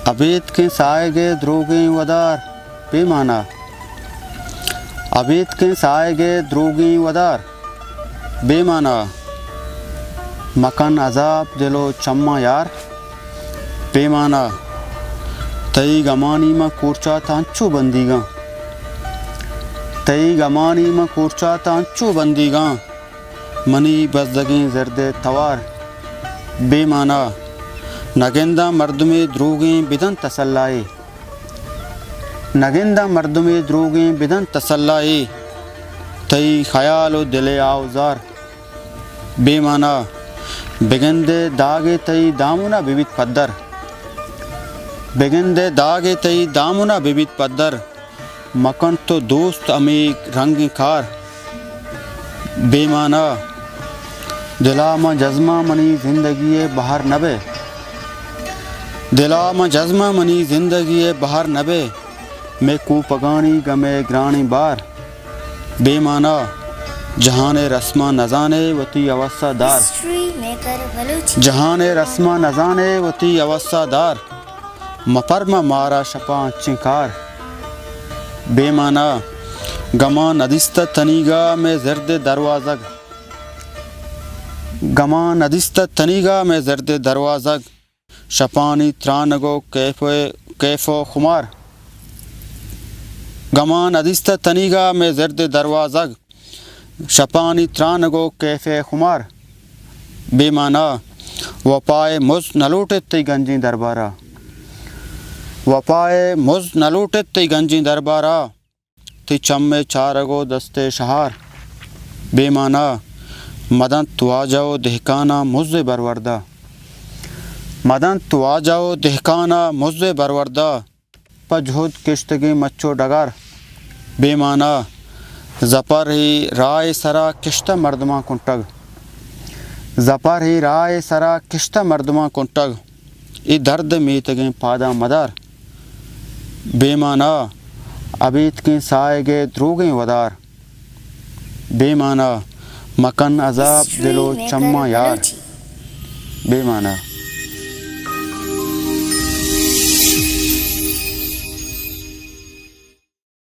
عبید کے سائے گے دروگیں ودار بے معنی عبید کے سائے گے دروگیں ودار بے معنی مکن عذاب دلو چما یار بے معنی تئی گمانی ما کورچا تانچو بندیگاں تئی گمانی ما کورچا تانچو بندیگاں منی بزدگیں زرد توار بے معنی نگندہ مردم دروگیں بدن تسلائے نگندہ مردم دروگیں بدن تسلائے تئی خیال و دل آوزار بے معنی بگندے داغے تئی دامنا ببیت پدر بگندے داغے تئی دامنا ببیت پدر مکن تو دوست امیک رنگ کار بے معنی دلام جزمہ منی زندگی بہر نبے دلام جزمہ منی زندگی بہر نبے میں کو پگانی گمے گرانی بار بے معنی جہان رسمہ نزانے وتی اوسا دار جہان رسمہ نزانے وتی اوسا دار مپرم مارا شپاں چنکار بے معنی گما ندست تنیگا میں زرد دروازگ گما ندست تنیگا میں زرد دروازگ شپانی ترانگو کیف و خمار گما ندست تنیگا میں زرد دروازگ شپانی ترانگو کیف خمار بے معنی وپائے مز نلوٹت تی گنجی دربارہ وپائے مز نلوٹت تی گنجی دربارہ تی چم چارگو دست شہار بے معنی مدن تو آ جاؤ دہکانہ مز بروردہ مدن تو آ جاؤ دہکانہ مز بروردہ پجھد کشتگی مچو ڈگر بے معنی زپر ہی رائے سرا کشتہ مردماں کنٹگ زپر ہی رائے سرا کشتہ مردماں کنٹگ ای درد میتگیں پادا مدار بے معنی عبید کے سائے گے دروگیں ودار بے معنی مکن عذاب دلو چما یار بے معنی